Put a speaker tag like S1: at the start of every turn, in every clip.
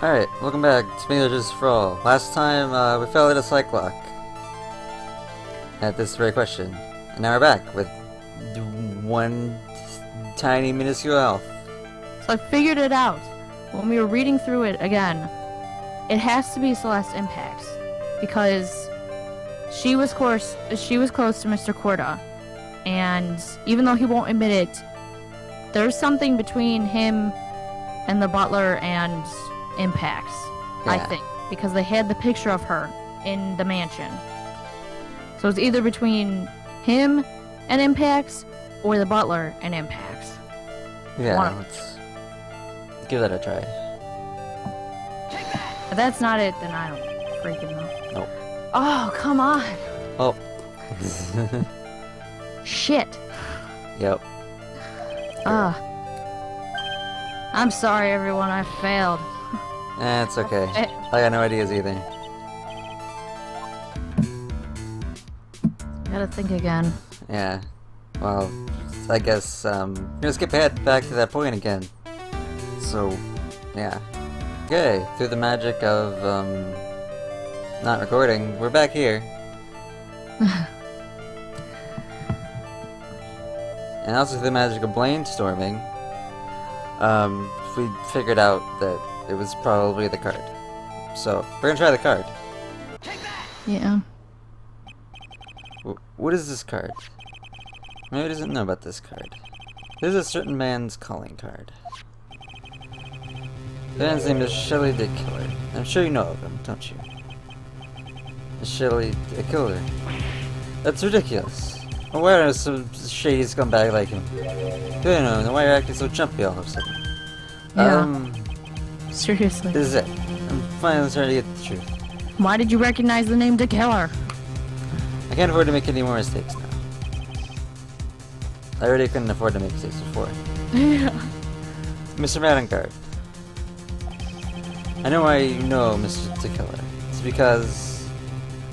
S1: Alright, welcome back to Managers for All. Last time, we failed at a psych lock. At this very question. And now we're back with one tiny minuscule health.
S2: So I figured it out. When we were reading through it again, it has to be Celeste Impacts. Because she was close to Mr. Corda. And even though he won't admit it, there's something between him and the butler and Impacts, yeah. I think, because they had the picture of her in the mansion. So it's either between him and Impacts or the butler and Impacts.
S1: Yeah, let's give that a try.
S2: If that's not it, then I don't freaking know.
S1: Nope.
S2: Oh, come on.
S1: Oh.
S2: Shit.
S1: Yep.
S2: I'm sorry, everyone. I failed.
S1: It's okay. I got no ideas either.
S2: Gotta think again.
S1: Yeah. Well, I guess, we're gonna skip ahead back to that point again. So, yeah. Okay, through the magic of, not recording, we're back here. And also through the magic of brainstorming, we figured out that it was probably the card. So, we're gonna try the card.
S2: Yeah.
S1: What is this card? Maybe doesn't know about this card. This is a certain man's calling card. The man's name is Shelly the Killer. I'm sure you know of him, don't you? Shelly the Killer. That's ridiculous. Why are some shady scumbag like him? I don't know, why are you acting so jumpy all of a sudden?
S2: Yeah. Seriously.
S1: This is it. I'm finally starting to get the truth.
S2: Why did you recognize the name The Killer?
S1: I can't afford to make any more mistakes now. I already couldn't afford to make mistakes before.
S2: Yeah.
S1: Mr. Engarde. I know why you know Mr. The Killer. It's because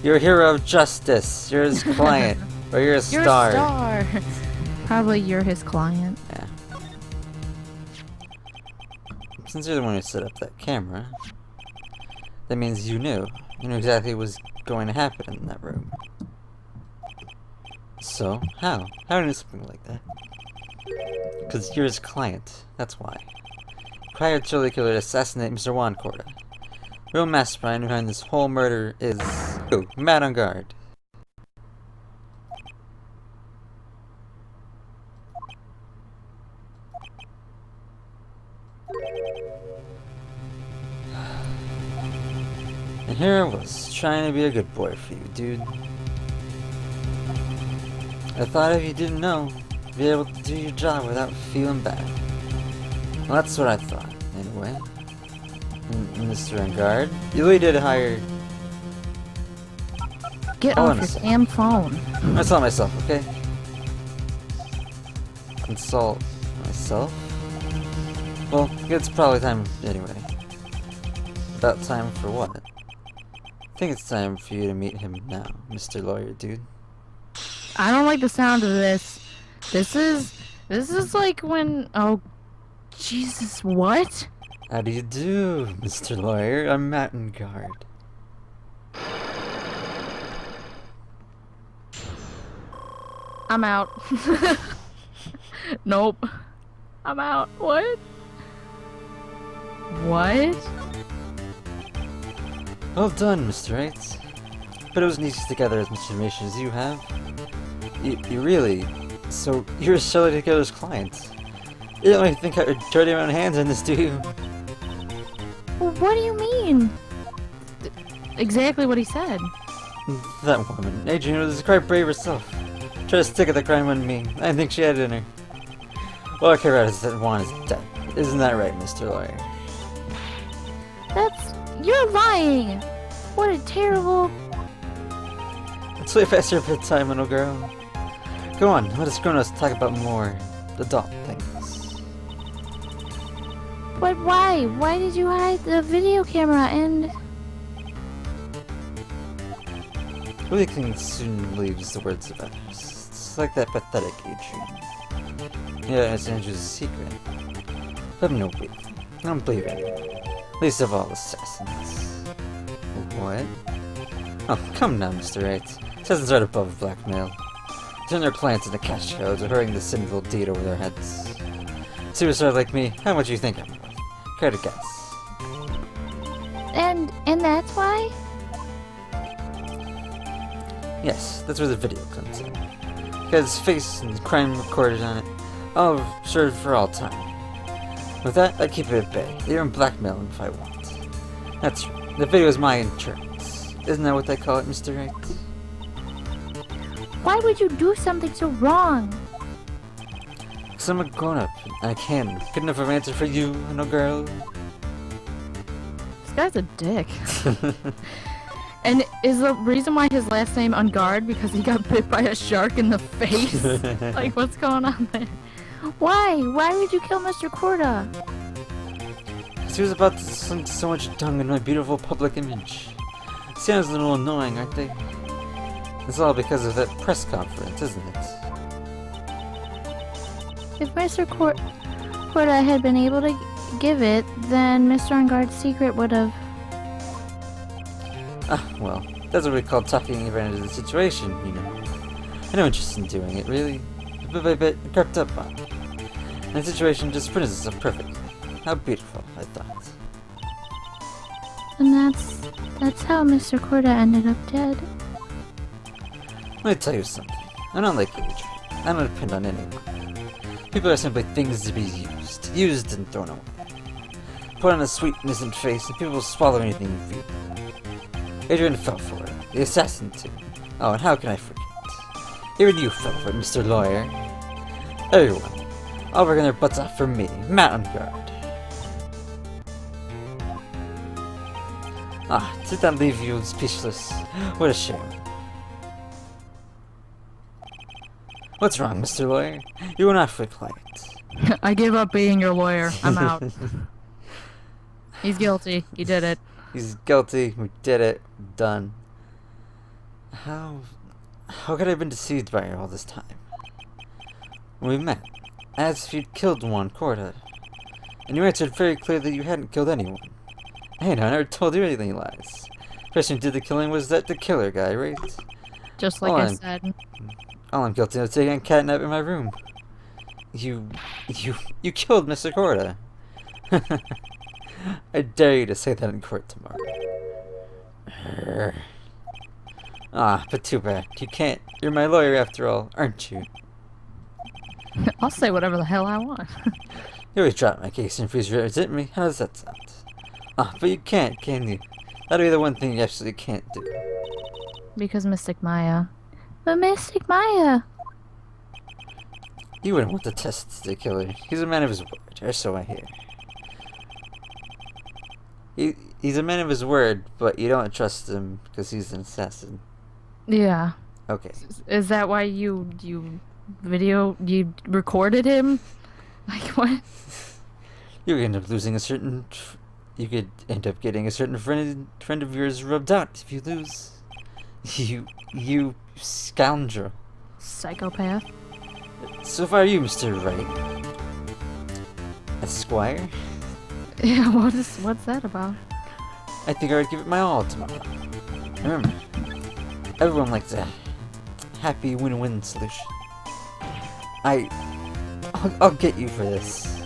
S1: you're a hero of justice. You're his client. Or you're a star.
S2: You're a star. Probably you're his client.
S1: Yeah. Since you're the one who set up that camera, that means you knew. You knew exactly what was going to happen in that room. So, how? How do you know something like that? Because you're his client. That's why. Prior to the killer to assassinate Mr. Juan Corda. Real mastermind behind this whole murder is you, Matt Engarde. And here I was, trying to be a good boy for you, dude. I thought if you didn't know, you'd be able to do your job without feeling bad. Well, that's what I thought, anyway. Mr. Engarde, you really did hire...
S2: Get off your damn phone.
S1: I saw myself, okay? Consult myself? Well, it's probably time anyway. About time for what? I think it's time for you to meet him now, Mr. Lawyer Dude.
S2: I don't like the sound of this. This is like when... Oh, Jesus, what?
S1: How do you do, Mr. Lawyer? I'm Matt Engarde.
S2: I'm out. Nope. I'm out. What? What?
S1: Well done, Mr. Wright. But it wasn't easy together as much information as you have. You really... So, you're Shelly the Killer's client. You don't really think I would dirty my own hands in this, do you?
S2: Well, what do you mean? Exactly what he said.
S1: That woman, Adrian, was quite brave herself. Tried to stick at the crime on me. I think she had it in her. All I care about is that Juan is dead. Isn't that right, Mr. Lawyer?
S2: You're lying! What a terrible...
S1: It's way past your bedtime, little girl. Go on, let us grown-ups talk about more adult things.
S2: But why? Why did you hide the video camera and...
S1: Everything soon leaves the words of others. It's like that pathetic Adrian. Yeah, it's Andrew's secret. But no, wait. I don't believe it. Least of all assassins. What? Oh, come now, Mr. Wright. Assassins are above blackmail. Turn their plans into cash cows or hurrying the sinful deed over their heads. Superstar like me, how much do you think I'm worth? Care to guess?
S2: And that's why?
S1: Yes, that's where the video comes in. His face and crime recorded on it. All served for all time. With that, I keep it at bay. Even blackmail him if I want. That's right. The video is my insurance. Isn't that what they call it, Mr. Wright?
S2: Why would you do something so wrong?
S1: Because I'm a grown-up, and I can. Good enough of an answer for you, no girl.
S2: This guy's a dick. And is the reason why his last name Engarde because he got bit by a shark in the face? Like, what's going on there? Why? Why would you kill Mr. Corda?
S1: Because he was about to sink so much dung in my beautiful public image. Sounds a little annoying, aren't they? It's all because of that press conference, isn't it?
S2: If Mr. Corda had been able to give it, then Mr. Engarde's secret would have...
S1: Ah, well, that's what we call talking advantage of the situation, you know. I had no interest in doing it, really. Bit by bit, I crept up on it. And the situation just printed itself perfectly. How beautiful, I thought.
S2: And that's how Mr. Corda ended up dead.
S1: Let me tell you something. I'm not like Adrian. I don't depend on anyone. People are simply things to be used and thrown away. Put on a sweet, innocent face, and people will swallow anything you feed them. Adrian fell for it. The assassin too. Oh, and how can I forget? Even you fell for it, Mr. Lawyer. Everyone. All working their butts off for me, Matt Engarde. Ah, did that leave you speechless? What a shame. What's wrong, Mr. Lawyer? You went awfully quiet.
S2: I give up being your lawyer. I'm out. He's guilty. He did it.
S1: He's guilty. We did it. Done. How could I have been deceived by her all this time? When we met, I asked if you'd killed Juan Corda, and you answered very clearly that you hadn't killed anyone. Hey, no, I never told you anything lies. The person who did the killing was the killer guy, right?
S2: Just like I said.
S1: All I'm guilty of is taking a catnap in my room. You killed Mr. Corda. I dare you to say that in court tomorrow. Ah, but too bad. You can't. You're my lawyer after all, aren't you?
S2: I'll say whatever the hell I want.
S1: You always drop my case and refuse to represent me. How does that sound? Ah, but you can't, can you? That'll be the one thing you absolutely can't do.
S2: Because Mystic Maya. But Mystic Maya!
S1: You wouldn't want to test the killer. He's a man of his word, or so I hear. He's a man of his word, but you don't trust him because he's an assassin.
S2: Yeah.
S1: Okay.
S2: Is that why you recorded him? Like, what?
S1: You could end up losing you could end up getting a certain friend of yours rubbed out if you lose. You scoundrel.
S2: Psychopath.
S1: So far you, Mr. Wright. Esquire?
S2: Yeah, what's that about?
S1: I think I would give it my all tomorrow. Remember, everyone likes a happy win-win solution. I'll get you for this.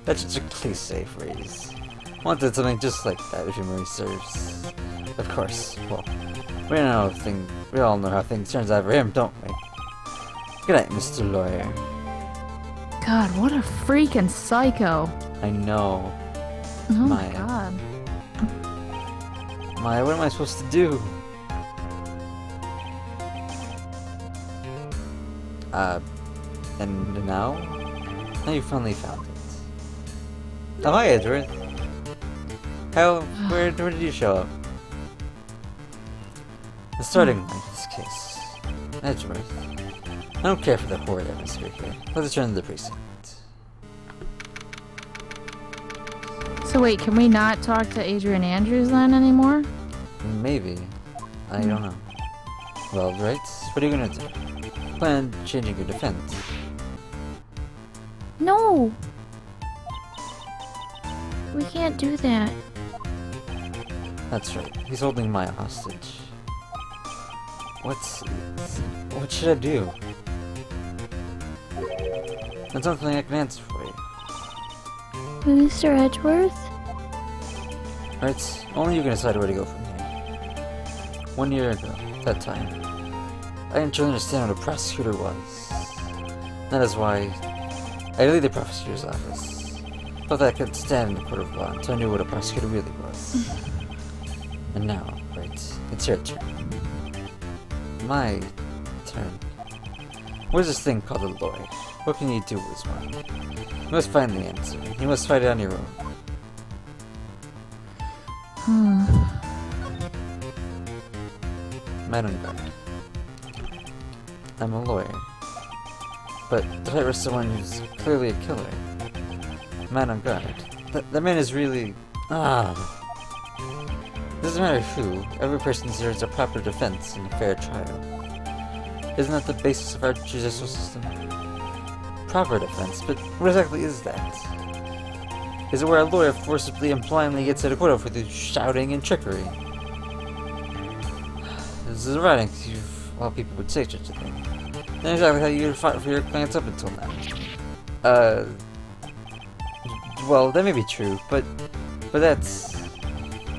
S1: That's just a cliche phrase. Wanted something just like that if your memory serves. Of course, well, we all know how things turns out for him, don't we? Good night, Mr. Lawyer.
S2: God, what a freaking psycho.
S1: I know.
S2: Oh
S1: Maya.
S2: my god.
S1: Maya, what am I supposed to do? And now? Now you finally found it. Oh, hi, Edward. Where did you show up? The starting line in this case. Edgeworth. I don't care for the horrid atmosphere here. Let's return to the precinct.
S2: So wait, can we not talk to Adrian Andrews then anymore?
S1: Maybe. I don't know. Well, Wright, what are you gonna do? Plan on changing your defense.
S2: No! We can't do that.
S1: That's right. He's holding Maya hostage. What should I do? That's something I can answer for you.
S2: Mr. Edgeworth?
S1: Right, only you can decide where to go from here. 1 year ago, that time, I didn't truly understand what a prosecutor was. That is why I leave the prosecutor's office. Thought that I could stand in the court of law until I knew what a prosecutor really was. And now, right, it's your turn. My turn. What is this thing called a lawyer? What can you do as one? You must find the answer. You must fight it on your own. Man Engarde. I'm a lawyer. But to fight for someone who's clearly a killer. Man Engarde. That man is really... Doesn't matter who, every person deserves a proper defense and a fair trial. Isn't that the basis of our judicial system? Proper defense, but what exactly is that? Is it where a lawyer forcibly and blindly gets at a quota through shouting and trickery? This is ironic if people would say such a thing. Not exactly how you fought for your clients up until now. Well, that may be true, but that's...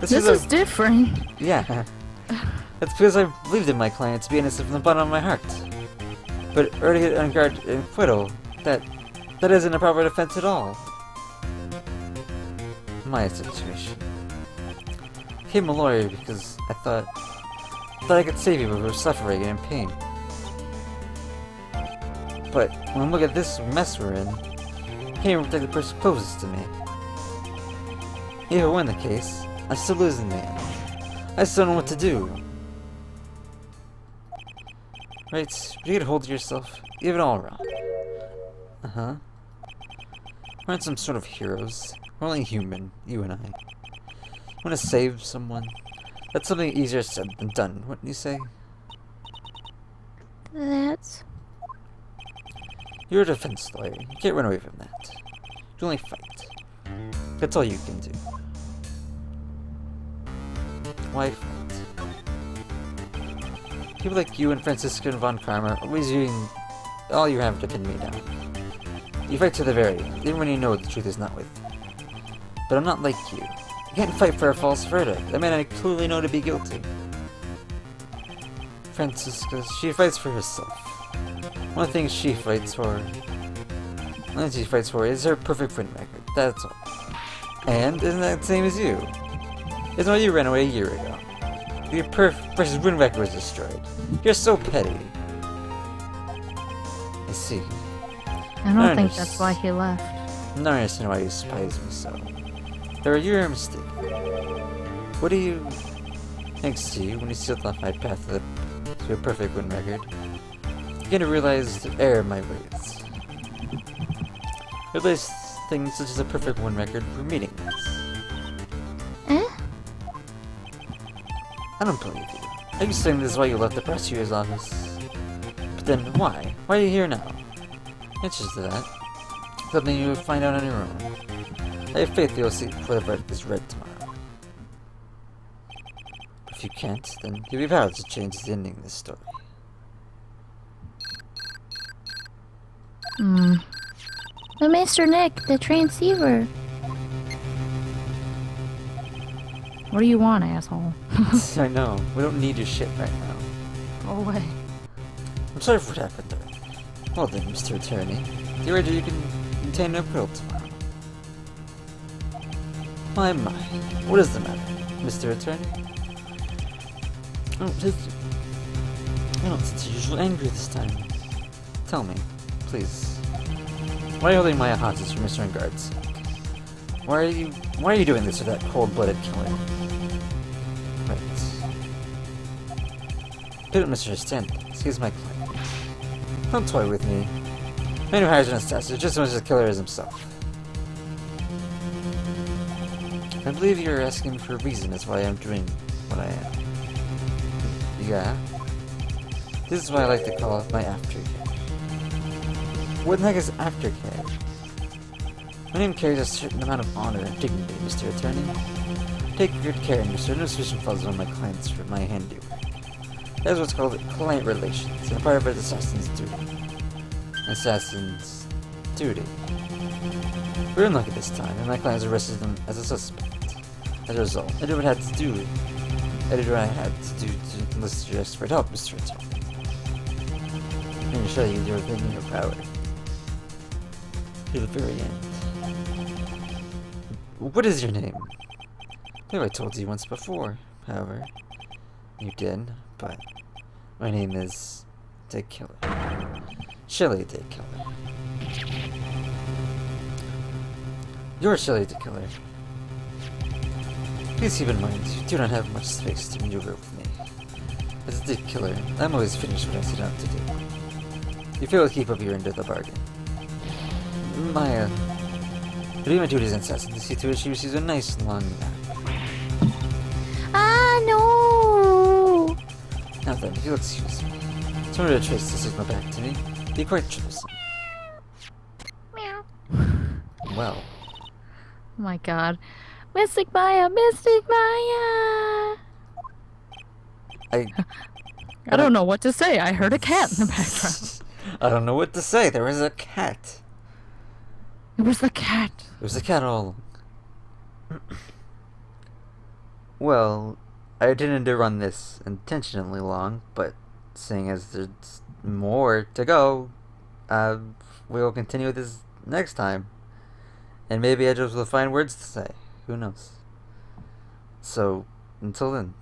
S2: This is different.
S1: Yeah. That's because I believed in my client to be innocent from the bottom of my heart. But already get Engarde and acquittal, that isn't a proper defense at all. My situation. I became a lawyer because I thought I could save people who were suffering and in pain. But when I look at this mess we're in, I can't protect the person closest to me. Even when the case, I still lose in the end. I still don't know what to do. Right, you get a hold of yourself. You have it all wrong. Uh-huh. We aren't some sort of heroes. We're only human, you and I. Want to save someone? That's something easier said than done, wouldn't you say?
S2: That's...
S1: You're a defense lawyer. You can't run away from that. You only fight. That's all you can do. Why fight? People like you and Francisco and Von Karma are always using all you have to pin me down. You fight to the very end, even when you know the truth is not with you. But I'm not like you. I can't fight for a false verdict. I mean, I clearly know to be guilty. Francisca, she fights for herself. One of the things she fights for is her perfect win record. That's all. And isn't that the same as you? Isn't why you ran away a year ago? Your precious win record was destroyed. You're so petty. I see.
S2: I don't think that's why he left.
S1: I don't understand why you despise me so. Or you're mistaken. What do you... Thanks to you, when you still off my path to a perfect win record, you're gonna realize the error of my ways. Realize things such as a perfect win record were meaningless. I don't believe you. Are you saying this is why you left the prosecutor's office? But then why? Why are you here now? Answers to that. Something you will find out on your own. I have faith you'll see before the verdict is read tomorrow. If you can't, then you'll be powerless to change the ending of this story.
S2: But Mr. Nick, the transceiver. What do you want, asshole?
S1: I know. We don't need your shit right now.
S2: Go away.
S1: I'm sorry for what happened there. Well then, Mr. Attorney. You're ready you can obtain an acquittal tomorrow. My. What is the matter, Mr. Attorney? I don't sense your usual anger this time. Tell me, please. Why are you holding Maya hostage for Mr. Engarde's sake? Why are you doing this to that cold-blooded killer? Right. You don't misunderstand things. He's my client. Don't toy with me. Man who hires an assassin is just as much a killer as himself. I believe you're asking for a reason as why I'm doing what I am. Yeah? This is what I like to call my aftercare. What the heck is aftercare? My name carries a certain amount of honor and dignity, Mr. Attorney. Take good care, Mr. No suspicion falls on my clients for my handiwork. That is what's called client relations, and a part of an assassin's duty. Assassin's duty. We're in luck at this time, and my clients arrested him as a suspect. As a result, I did what I had to do to enlist your expert help, Mr. Attorney. I'm going to show you your opinion of power. To the very end. What is your name? I believe I told you once before, however. You did, but my name is Dick Killer. Shelly Dick Killer. You're Shelly Dick Killer. Please keep in mind, you do not have much space to maneuver with me. As a Dick Killer, I'm always finished what I set out to do. You fail to keep up your end of the bargain. Maya, doing my duty as an assassin to see to it she receives a nice long nap.
S2: Ah, no!
S1: Now then, if you'll excuse me, someone to trace the signal back to me. Be quite troublesome.
S2: Meow.
S1: Well,
S2: Oh my god. Mystic Maya! Mystic Maya! I don't know what to say. I heard a cat in the background.
S1: I don't know what to say. There was a cat.
S2: It was the cat.
S1: There was a cat all along. Well, I didn't run this intentionally long, but seeing as there's more to go, we'll continue this next time. And maybe I just will find words to say. Who knows? So, until then.